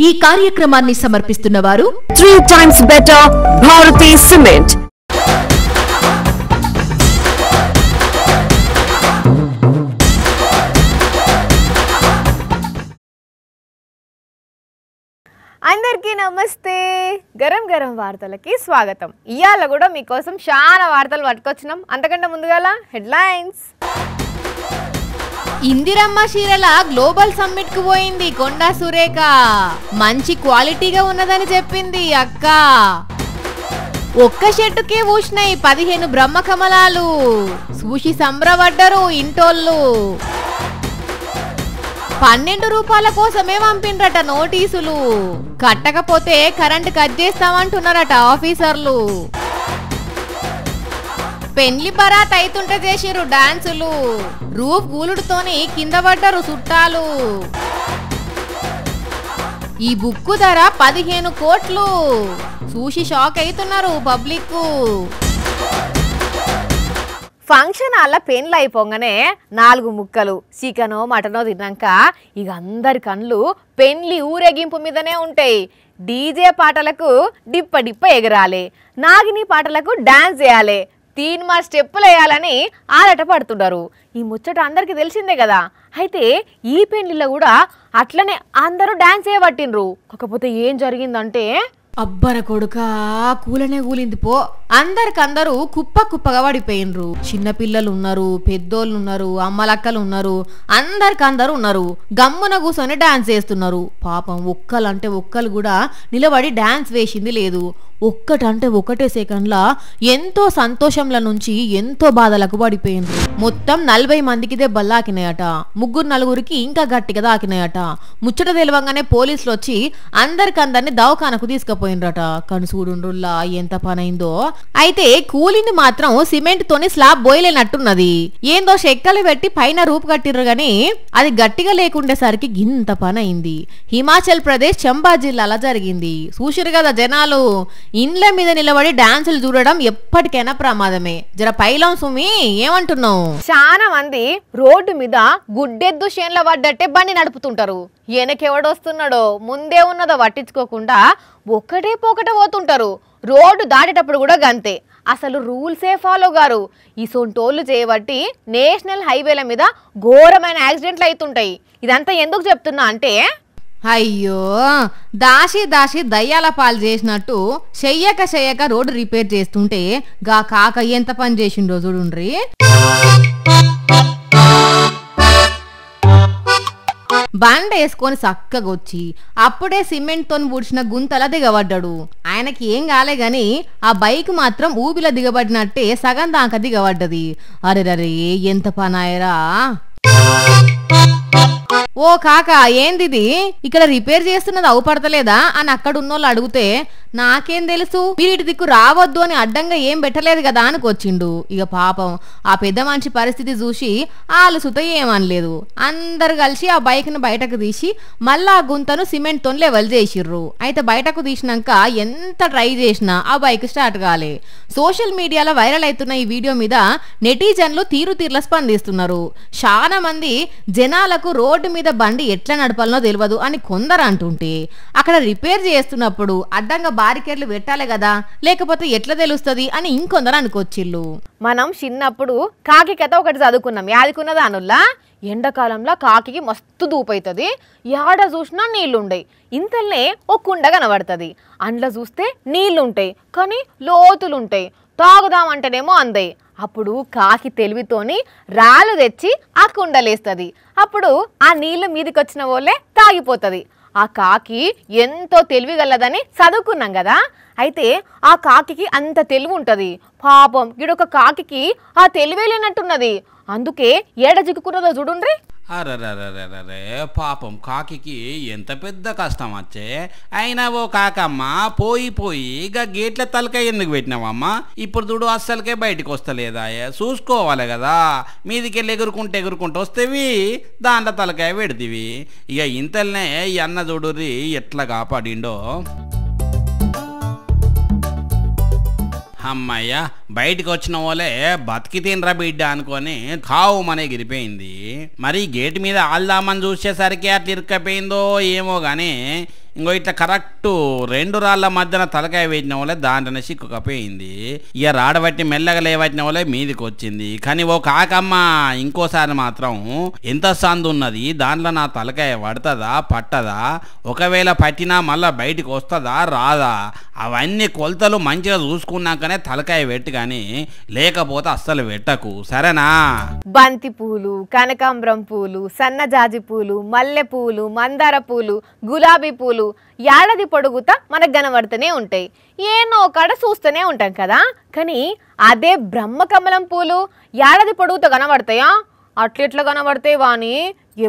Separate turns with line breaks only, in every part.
ఈ కార్యక్రమాన్ని సమర్పిస్తున్న వారు
3 times better Bharati Cement.
అందరికీ నమస్తే. గరం గరం వార్తలకి స్వాగతం. ఇయాల కూడా మీకోసం చాలా వార్తలు పట్టుకొచ్చినాం. అంతకంటే ముందుగాల హెడ్లైన్స్.
ఇందిరమ్మ చీరల గ్లోబల్ సమ్మిట్ కు పోయింది కొండా సురేఖ. మంచి క్వాలిటీగా ఉన్నదని చెప్పింది అక్క. ఒక్క చెట్టుకే ఊసినాయి 15 బ్రహ్మకమలాలు. చూసి సంబరపడ్డరు ఇంటోళ్ళు. 12 రూపాయల కోసమే పంపిండ్రట నోటీసులు. కట్టకపోతే కరెంట్ కట్ చేస్తామంటున్నారట ఆఫీసర్లు. పెండ్లి బరాత్ అయితుంటే చేసిరు డాన్సులు. రూఫ్ గూలుడుతోని కింద పడ్డరు చుట్టాలు. ఈ బుక్కు ధర 15 కోట్లు. చూసి షాక్ అవుతున్నారు పబ్లిక్.
ఫంక్షన్ హాల్ల పెండ్లు అయిపోగానే 4 ముక్కలు చికెనో మటనో తిన్నాక ఇక అందరి కళ్ళు పెండ్లి ఊరేగింపు మీదనే ఉంటాయి. డీజే పాటలకు డిప్ప డిప్ప ఎగరాలి, నాగిని పాటలకు డాన్స్ చేయాలి, 3 మార్ స్టెప్పులు వేయాలని ఆరాట పడుతున్నారు. ఈ ముచ్చట అందరికీ తెలిసిందే కదా. అయితే ఈ పెండ్లిలో కూడా అట్లనే అందరూ డాన్స్ చేయబట్టిండ్రు. కాకపోతే ఏం జరిగిందంటే,
అబ్బర కొడుకా కూలనే కూలింది పో. అందరికందరూ కుప్ప కుప్పగా పడిపోయినరు. చిన్నపిల్లలు ఉన్నారు, పెద్దోళ్ళు ఉన్నారు, అమ్మలక్కలు ఉన్నారు, అందరికందరూ ఉన్నారు. గమ్మున కూర్చొని డాన్స్ చేస్తున్నారు. పాపం ఒక్కలంటే ఒక్కలు కూడా నిలబడి డాన్స్ వేసింది లేదు. ఒక్కటంటే ఒకటే సెకండ్లా ఎంతో సంతోషంల నుంచి ఎంతో బాధలకు పడిపోయిండ్రు. మొత్తం 40 మందికి దెబ్బలాకినాయట. 3-4కి ఇంకా గట్టిగా దాకినాయట. ముచ్చట తెలవంగానే పోలీసులు వచ్చి అందరికందరిని దవాఖానకు తీసుకుపోయినరట. కానీ చూడుండ్రుల్లా ఎంత పనైందో. అయితే కూలింది మాత్రం సిమెంట్ తోని స్లాబ్ బోయలేనట్టున్నది. ఏందో చెక్కలు పెట్టి పైన రూపు కట్టిర్రు గాని అది గట్టిగా లేకుండేసరికి గింత పనైంది. హిమాచల్ ప్రదేశ్ చంబా జిల్లాలో జరిగింది. చూసిరు కదా జనాలు. ఇండ్ల మీద నిలబడి డాన్సులు చూడడం ఎప్పటికైనా ప్రమాదమే. జర పైలం సుమి ఏమంటున్నావు?
చాలా మంది రోడ్డు మీద గుడ్డెద్దు చేన్ల పడ్డట్టే బండి నడుపుతుంటారు. వెనకెవడొస్తున్నాడో ముందే ఉన్నదో పట్టించుకోకుండా ఒక్కటే పోకటే పోతుంటారు. రోడ్డు దాటేటప్పుడు కూడా గంతే. అసలు రూల్సే ఫాలో గారు. ఈ సొంటోళ్ళు చేయబట్టి నేషనల్ హైవేల మీద ఘోరమైన యాక్సిడెంట్లు అవుతుంటాయి. ఇదంతా ఎందుకు చెప్తున్నా అంటే,
అయ్యో దాసి దాసి దయ్యాల పాలు చేసినట్టు చెయ్యక రోడ్డు రిపేర్ చేస్తుంటే గా కాక ఎంత పని చేసిండో చూడుండ్రి. బండ వేసుకొని చక్కగొచ్చి అప్పుడే సిమెంట్ తోని ఊడ్చిన గుంతలా దిగబడ్డాడు. ఆయనకి ఏం కాలే గాని ఆ బైక్ మాత్రం ఊబిలా దిగబడినట్టే సగం దాకా దిగబడ్డది. అరెరరే ఎంత పనాయరా. ఓ కాక ఏందిది ఇక్కడ రిపేర్ చేస్తున్నది అవుపడతలేదా అని అక్కడున్నోళ్ళు అడిగితే, నాకేం తెలుసు, మీరు ఇటు దిక్కు రావద్దు అని అడ్డంగా ఏం పెట్టలేదు కదా అనుకొచ్చిండు. ఇక పాపం ఆ పెద్ద మనిషి పరిస్థితి చూసి ఆలుసుతో ఏమనలేదు. అందరు కలిసి ఆ బైక్ ను బయటకు తీసి మళ్ళా ఆ గుంతను సిమెంట్ తో లెవెల్ చేసిర్రు. అయితే బయటకు తీసినాక ఎంత ట్రై చేసినా ఆ బైక్ స్టార్ట్ కాలే. సోషల్ మీడియాలో వైరల్ అవుతున్న ఈ వీడియో మీద నెటిజన్లు తీరుతీర్ల స్పందిస్తున్నారు. చాలా మంది జనాలకు రోడ్డు మీద బండి ఎట్లా నడపాలనో తెలియదు అని కొందరు అంటుంటే, అక్కడ రిపేర్ చేస్తున్నప్పుడు అడ్డంగా బారికేర్లు పెట్టాలి కదా, లేకపోతే ఎట్లా తెలుస్తుంది అని ఇంకొందరు అనుకొచ్చిళ్ళు.
మనం చిన్నప్పుడు కాకి కథ ఒకటి చదువుకున్నాం. యాదుకున్నదా అనుల్లా? ఎండాకాలంలో కాకి మస్తు దూపైతుంది. యాడ చూసినా నీళ్లుండయి. ఇంతల్నే ఒక కుండ కనబడుతుంది. అండ్ల చూస్తే నీళ్లుంటాయి కానీ లోతులుంటాయి. తాగుదామంటేనేమో అందాయి. అప్పుడు కాకి తెలివితోని రాళ్ళు తెచ్చి ఆ కుండలేస్తుంది. అప్పుడు ఆ నీళ్లు మీదికి వచ్చిన వాళ్ళే తాగిపోతుంది. ఆ కాకి ఎంతో తెలివిగలదని చదువుకున్నాం కదా. అయితే ఆ కాకి అంత తెలివి ఉంటుంది. పాపం గిడొక కాకి ఆ తెలివే లేనట్టున్నది. అందుకే ఏడ చిక్కుకున్నదో చూడుండ్రి.
అరే పాపం కాకి ఎంత పెద్ద కష్టం వచ్చే. అయినా ఓ కాకమ్మ పోయి పోయి ఇక గేట్ల తలకాయ ఎందుకు పెట్టినావమ్మా? ఇప్పుడు చూడు అస్సలకే బయటకు వస్తలేదా? చూసుకోవాలి కదా. మీదికెళ్ళి ఎగురుకుంటూ వస్తేవి దాంట్లో తలకాయ పెడితివి. ఇక ఇంతలనే ఈ అన్న చూడుర్రి ఎట్లా కాపాడిండో. అమ్మయ్య బయటికి వచ్చిన వాళ్ళే బతికి తినరా బిడ్డ అనుకొని కావు మనే గిరిపోయింది. మరి గేట్ మీద ఆల్దామని చూసేసరికి అట్లా ఇరుక్కపోయిందో ఏమో గానీ ఇంకో ఇట్లా కరెక్ట్ 2 రాళ్ళ మధ్యన తలకాయ వేసిన వాళ్ళే దాంట్లోనే చిక్కుకపోయింది. ఇక రాడబట్టి మెల్లగా లేవట్టిన వాళ్ళే మీదికి వచ్చింది. కానీ ఓ కాకమ్మ ఇంకోసారి మాత్రం ఎంత సందు ఉన్నది, దాంట్లో నా తలకాయ పడుతుందా పట్టదా, ఒకవేళ పట్టినా మళ్ళీ బయటికి వస్తుందా రాదా, అవన్నీ కొలతలు మంచిగా చూసుకున్నాకనే తలకాయ పెట్టి, కానీ లేకపోతే అస్సలు పెట్టకు సరేనా.
బంతి పూలు, కనకాంబరం పూలు, సన్నజాజి పూలు, మల్లె పూలు, మందార పూలు, గులాబీ పూలు ఏడాది పొడుగుతా మనకు కనబడుతూనే ఉంటాయి. ఏనో కాడ చూస్తూనే ఉంటాం కదా. కానీ అదే బ్రహ్మకమలం పూలు ఏడాది పొడుగుతా కనబడతాయా? అట్లెట్లా కనబడతాయి వాని,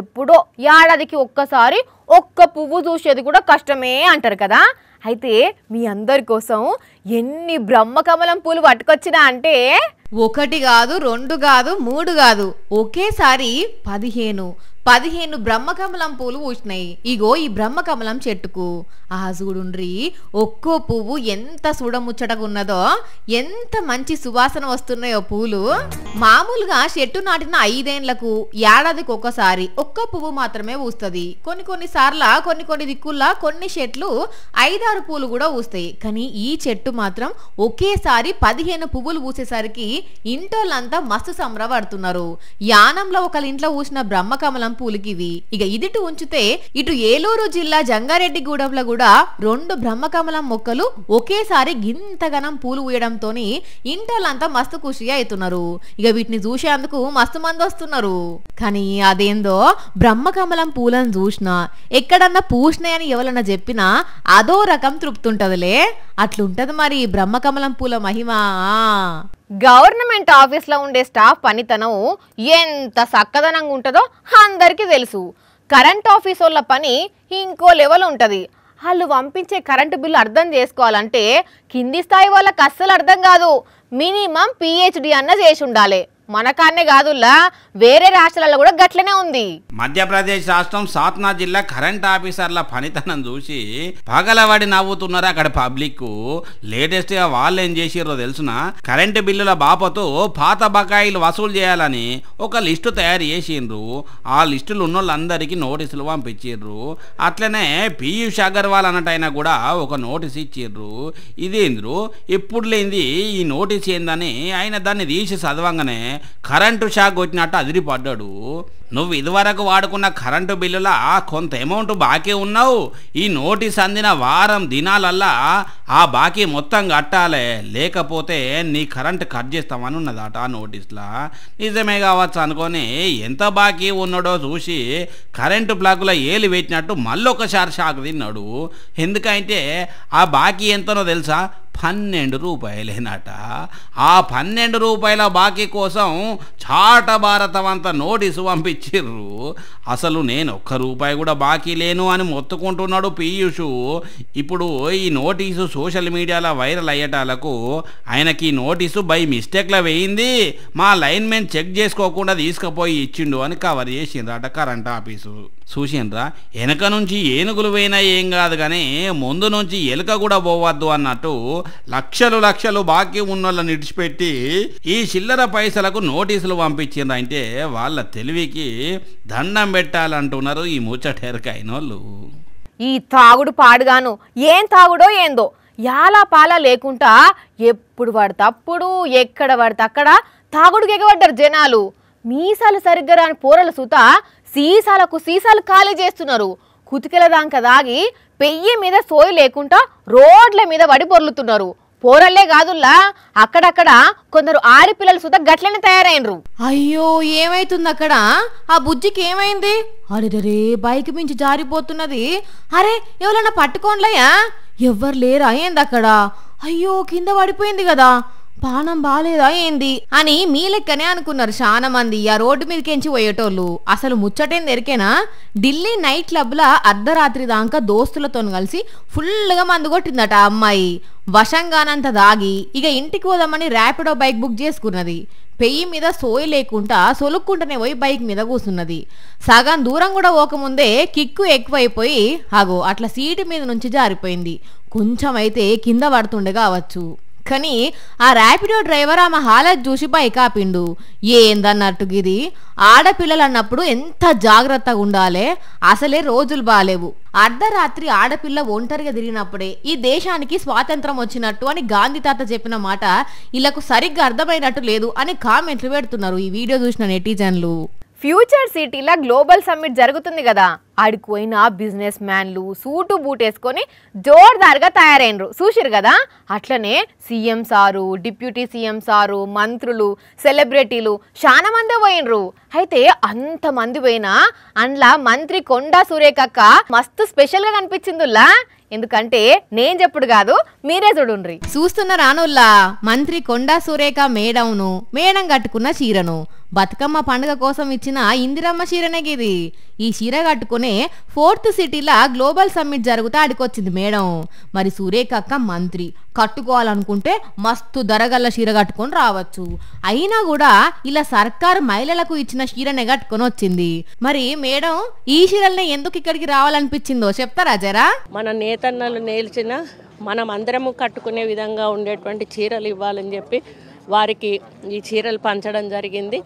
ఎప్పుడో ఏడాదికి ఒక్కసారి ఒక్క పువ్వు చూసేది కూడా కష్టమే అంటారు కదా. అయితే మీ అందరి కోసం ఎన్ని బ్రహ్మకమలం పూలు పట్టుకొచ్చినా అంటే
1 కాదు 2 కాదు 3 కాదు, ఒకేసారి 15 బ్రహ్మకమలం పూలు పూసినాయి. ఇగో ఈ బ్రహ్మకమలం చెట్టుకు ఆ చూడుండ్రి, ఒక్కో పువ్వు ఎంత చూడముచ్చటగా ఉన్నదో, ఎంత మంచి సువాసన వస్తున్నాయో పూలు. మామూలుగా చెట్టు నాటిన 5 ఏళ్లకు ఏడాదికి ఒకసారి ఒక్క పువ్వు మాత్రమే పూస్తుంది. కొన్ని సార్లు కొన్ని దిక్కుల్లా కొన్ని చెట్లు 5-6 పూలు కూడా పూస్తాయి. కానీ ఈ చెట్టు మాత్రం ఒకేసారి 15 పువ్వులు పూసేసరికి ఇంటోళ్ళంతా మస్తు సంబరపడుతున్నారు. యానంలో ఒకళ్ళ ఇంట్లో పూసిన బ్రహ్మకమలం పూలకి ఇవి. ఇక ఇదిటు ఉంచితే ఇటు ఏలూరు జిల్లా జంగారెడ్డిగూడెంలో కూడా 2 బ్రహ్మకమలం మొక్కలు ఒకేసారి గింతగనం పూలు పూయడంతో ఇంటోళ్ళంతా మస్తు ఖుషి అవుతున్నారు. ఇక వీటిని చూసేందుకు మస్తు మంది వస్తున్నారు. కానీ అదేందో బ్రహ్మకమలం పూలను చూసినా ఎక్కడన్నా పూసినాయని ఎవరన్నా చెప్పినా అదో రకం తృప్తుంటదిలే. అట్లుంటది మరి బ్రహ్మకమలం పూల మహిమ.
గవర్నమెంట్ ఆఫీస్లో ఉండే స్టాఫ్ పనితనం ఎంత చక్కదనంగా ఉంటుందో అందరికీ తెలుసు. కరెంట్ ఆఫీస్ వాళ్ళ పని ఇంకో లెవెల్ ఉంటుంది. వాళ్ళు పంపించే కరెంటు బిల్లు అర్థం చేసుకోవాలంటే కింది స్థాయి వాళ్ళకి అస్సలు అర్థం కాదు. మినిమం PhD అన్న చేసి ఉండాలి. మనకాన్నే కాదుల్లా, వేరే రాష్ట్రాలలో కూడా గట్లనే ఉంది.
మధ్యప్రదేశ్ రాష్ట్రం సాత్నా జిల్లా కరెంట్ ఆఫీసర్ల పనితనం చూసి పగలవాడి నవ్వుతున్నారు అక్కడ పబ్లిక్. లేటెస్ట్ గా వాళ్ళు ఏం చేసిర్రో తెలుసునా, కరెంటు బిల్లుల బాపతో పాత బకాయిలు వసూలు చేయాలని ఒక లిస్టు తయారు చేసిండ్రు. ఆ లిస్టులు ఉన్న వాళ్ళందరికీ నోటీసులు పంపించిర్రు. అట్లనే పీయూష్ అగర్వాల్ అన్నట్టయినా కూడా ఒక నోటీస్ ఇచ్చిర్రు. ఇదేంద్రు ఎప్పుడు లేనిది ఈ నోటీస్ ఏందని ఆయన దాన్ని తీసి చదవంగానే కరెంటు షాక్ వచ్చినట్టు అదిరిపడ్డాడు. నువ్వు ఇదివరకు వాడుకున్న కరెంటు బిల్లులా కొంత అమౌంట్ బాకీ ఉన్నావు. ఈ నోటీస్ అందిన వారం దినాలల్లా ఆ బాకీ మొత్తం కట్టాలి, లేకపోతే నీ కరెంటు కట్ చేస్తామని ఉన్నదట ఆ నోటీస్లా. నిజమే కావచ్చు అనుకొని ఎంత బాకీ ఉన్నాడో చూసి కరెంటు ప్లగ్లో ఏలు పెట్టినట్టు మళ్ళొకసారి షాక్ తిన్నాడు. ఎందుకంటే ఆ బాకీ ఎంతనో తెలుసా, 12 రూపాయలేనట. ఆ 12 రూపాయల బాకీ కోసం చాట భారతం అంతా నోటీసు పంపించిర్రు. అసలు నేను 1 రూపాయి కూడా బాకీ లేను అని మొత్తుకుంటున్నాడు పీయూష్. ఇప్పుడు ఈ నోటీసు సోషల్ మీడియాలో వైరల్ అయ్యేటాలకు ఆయనకి నోటీసు బై మిస్టేక్లో వేయింది, మా లైన్మెన్ చెక్ చేసుకోకుండా తీసుకుపోయి ఇచ్చిండు అని కవర్ చేసిండ్రట కరెంట్ ఆఫీసు. చూసిండ్రా, వెనక నుంచి ఏనుగులు పోయినా ఏం కాదు కానీ ముందు నుంచి ఎలుక కూడా పోవద్దు అన్నట్టు లక్షలు బాకీ ఉన్నోళ్ళని ఇడిచిపెట్టి ఈ చిల్లర పైసలకు నోటీసులు పంపించిండ్రు. అంటే వాళ్ళ తెలివికి దండం పెట్టాలంటున్నారు ఈ ముచ్చటెరకైనోళ్ళు.
ఈ తాగుడు పాడుగాను ఏం తాగుడో ఏందో యాలా పాల లేకుండా ఎప్పుడు పడతప్పుడు ఎక్కడ పడితే అక్కడ తాగుడుకి ఎగబడ్డారు జనాలు. మీసాలు సరిగ్గా రాని పోరల సూత సీసాలు ఖాళీ చేస్తున్నారు. కుతికల దాంక దాగి పెయ్యి మీద సోయి లేకుండా రోడ్ల మీద పడి పొర్లుతున్నారు. పోరల్లే కాదుల్లా, అక్కడక్కడ కొందరు ఆడపిల్లలు సుధా గట్లనే తయారైనరు.
అయ్యో ఏమైతుంది అక్కడ? ఆ బుజ్జికి ఏమైంది? అరే బైక్ మించి జారిపోతున్నది. అరే ఎవరన్నా పట్టుకోండిలయ్యా. ఎవ్వరు లేరా ఏంది అక్కడ? అయ్యో కింద పడిపోయింది కదా, పానం బాలేదా ఏంది అని మీ లెక్కనే అనుకున్నారు చాలా మంది ఆ రోడ్డు మీదకించి పోయేటోళ్ళు. అసలు ముచ్చటేంది ఎరికేనా, ఢిల్లీ నైట్ క్లబ్లా అర్ధరాత్రి దాకా దోస్తులతో కలిసి ఫుల్గా మందు కొట్టిందట ఆ అమ్మాయి. వశంగానంత దాగి ఇక ఇంటికి పోదామని ర్యాపిడో బైక్ బుక్ చేసుకున్నది. పెయ్యి మీద సోయి లేకుండా సొలుక్కుంటూనే పోయి బైక్ మీద కూర్చున్నది. సగం దూరం కూడా పోకముందే కిక్కు ఎక్కువైపోయి అట్లా సీటు మీద నుంచి జారిపోయింది. కొంచెం అయితే కింద పడుతుండే కావచ్చు. కానీ ఆ ర్యాపిడో డ్రైవర్ ఆమె హాలత్ చూసి బైకాపిండు. ఏందన్నట్టు గిది ఆడపిల్లలు అన్నప్పుడు ఎంత జాగ్రత్తగా ఉండాలి, అసలే రోజులు బాలేవు. అర్ధరాత్రి ఆడపిల్ల ఒంటరిగా తిరిగినప్పుడే ఈ దేశానికి స్వాతంత్రం వచ్చినట్టు అని గాంధీ తాత చెప్పిన మాట వీళ్ళకు సరిగ్గా అర్థమైనట్టు లేదు అని కామెంట్లు పెడుతున్నారు ఈ వీడియో చూసిన నెటిజన్లు.
ఫ్యూచర్ సిటీలో గ్లోబల్ సమ్మిట్ జరుగుతుంది కదా, ఆడికి పోయిన బిజినెస్ మ్యాన్లు సూటు బూట్ వేసుకొని జోర్దార్గా తయారైనరు చూసిరు కదా. అట్లనే CM sir, deputy CM sir, మంత్రులు, సెలబ్రిటీలు చాలా మంది పోయినరు. అయితే అంతమంది పోయినా అందులో మంత్రి కొండా సురేఖక్క మస్తు స్పెషల్గా కనిపించిందిలా. ఎందుకంటే నేను చెప్పుడు కాదు, మీరే చూడుండ్రి.
చూస్తున్న రానుల్లా మంత్రి కొండా సురేఖ మేడం కట్టుకున్న చీరను బతుకమ్మ పండుగ కోసం ఇచ్చిన ఇందిరమ్మ చీరనే గిది. ఈ చీర కట్టుకునే 4th సిటీలా గ్లోబల్ సమ్మిట్ జరుగుతా ఆడికొచ్చింది మేడం. మరి సురేఖక్క మంత్రి కట్టుకోవాలనుకుంటే మస్తు ధరగల్ల చీర కట్టుకొని రావచ్చు. అయినా కూడా ఇలా సర్కారు మహిళలకు ఇచ్చిన చీరనే కట్టుకొని వచ్చింది. మరి మేడం ఈ చీరల్ని ఎందుకు ఇక్కడికి రావాలనిపించిందో చెప్తారా జరా?
మన నేతన్నలు నేల్చిన మనం అందరము కట్టుకునే విధంగా ఉండేటువంటి చీరలు ఇవ్వాలని చెప్పి వారికి ఈ చీరలు పంచడం జరిగింది.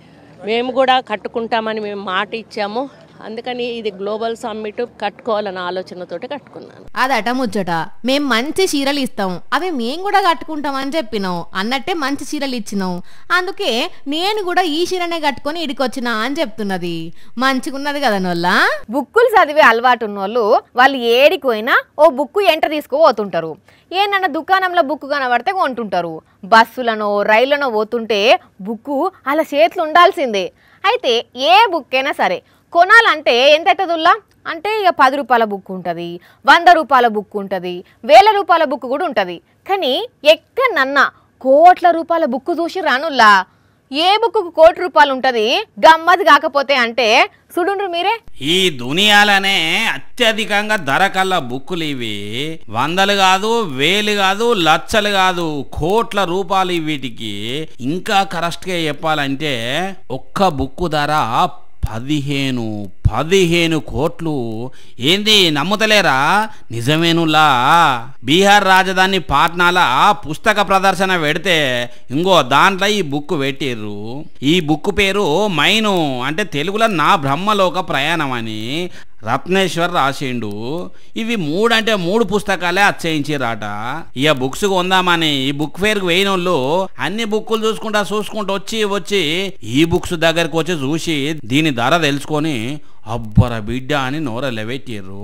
మేము కూడా కట్టుకుంటామని మేము మాట ఇచ్చాము. అందుకని ఇది గ్లోబల్ సమ్మిట్ కట్టుకోవాలన్న ఆలోచనతోటి కట్టుకున్నాను.
అదట ముచ్చట. మేం మంచి చీరలు ఇస్తాం, అవి మేం కూడా కట్టుకుంటాం అని చెప్పినాం. అన్నట్టే మంచి చీరలు ఇచ్చినాం. అందుకే నేను కూడా ఈ చీరనే కట్టుకొని ఇడికొచ్చినా అని చెప్తున్నది. మంచిగున్నది కదా నోళ్ళ.
బుక్కులు చదివే అలవాటు ఉన్నోళ్ళు వాళ్ళు ఏడికి పోయినా ఓ బుక్కు ఎంట తీసుకుపోతుంటారు. ఏమన్నా దుకాణంలో బుక్కు కనబడితే కొంటుంటారు. బస్సులనో రైళ్లనో పోతుంటే బుక్కు అలా చేతులు ఉండాల్సిందే. అయితే ఏ బుక్ అయినా సరే కొనాలంటే ఎంత అవుతుందిలా అంటే ఇక 10 రూపాయల బుక్ ఉంటుంది, 100 రూపాయల బుక్ ఉంటుంది, 1000 రూపాయల బుక్ కూడా ఉంటుంది. కానీ ఎక్కడన్నా కోట్ల రూపాయల బుక్ చూసి రానుల్లా. ఏ బుక్కు 1 కోటి రూపాయలు ఉంటుంది గమ్మది కాకపోతే అంటే చూడుండ్రు మీరే.
ఈ దునియాలనే అత్యధికంగా ధర కల్లా బుక్కులు ఇవి. 100లు కాదు, 1000 కాదు, లక్షలు కాదు, కోట్ల రూపాయలు వీటికి. ఇంకా కరెక్ట్గా చెప్పాలంటే ఒక్క బుక్కు ధర 15 కోట్లు. ఏంది నమ్ముతలేరా? నిజమేనులా. బీహార్ రాజధాని పాట్నాల పుస్తక ప్రదర్శన పెడితే ఇంకో దాంట్లో ఈ బుక్ పెట్టిర్రు. ఈ బుక్ పేరు మైను, అంటే తెలుగులో నా బ్రహ్మలోక ప్రయాణం అని రత్నేశ్వర్ రాసిండు. ఇవి 3 అంటే 3 పుస్తకాలే అచ్చయించారట. ఇక బుక్స్ కొందామని ఈ బుక్ ఫేర్కి పోయినోళ్ళు అన్ని బుక్కులు చూసుకుంటూ వచ్చి ఈ బుక్స్ దగ్గరకు వచ్చి చూసి దీని ధర తెలుసుకొని అబ్బర బిడ్డ అని నోరెళ్ళబెట్టిర్రు.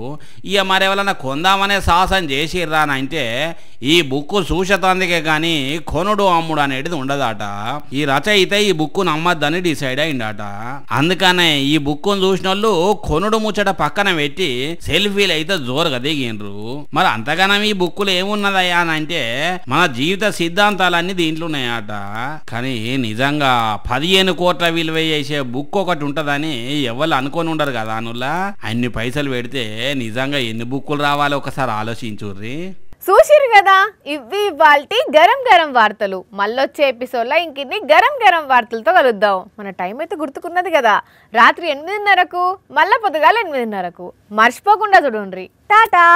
ఇక మరెవరన్నా కొందామనే సాహసం చేసిర్రా అని అంటే ఈ బుక్ చూసేతందుకే కానీ కొనుడు అమ్ముడు అనేది ఉండదట. ఈ రచయిత ఈ బుక్ నమ్మద్దని డిసైడ్ అయిందట. అందుకనే ఈ బుక్కును చూసిన వాళ్ళు కొనుడు ముచ్చట పక్కన పెట్టి సెల్ఫీలు అయితే జోరుగా దిగిండ్రు. మరి అంతగానం ఈ బుక్కులు ఏమున్నదయ్యా అని అంటే మన జీవిత సిద్ధాంతాలన్నీ దీంట్లో ఉన్నాయట. కానీ నిజంగా 15 కోట్ల విలువ చేసే బుక్ ఒకటి ఉంటదని ఎవరు అనుకొని ఉండరు కదా. అనులా అన్ని పైసలు పెడితే నిజంగా ఎన్ని బుక్కులు రావాలో ఒకసారి ఆలోచించుర్రి.
చూసిరు కదా, ఇవి ఇవాల్టి గరం గరం వార్తలు. మళ్ళొచ్చే ఎపిసోడ్లో ఇంకిన్ని గరం గరం వార్తలతో కలుద్దాం. మన టైం అయితే గుర్తుకున్నది కదా, రాత్రి 8:30కు, మళ్ళా పొద్దుగాల 8:30కు. మర్చిపోకుండా చూడండి. టాటా.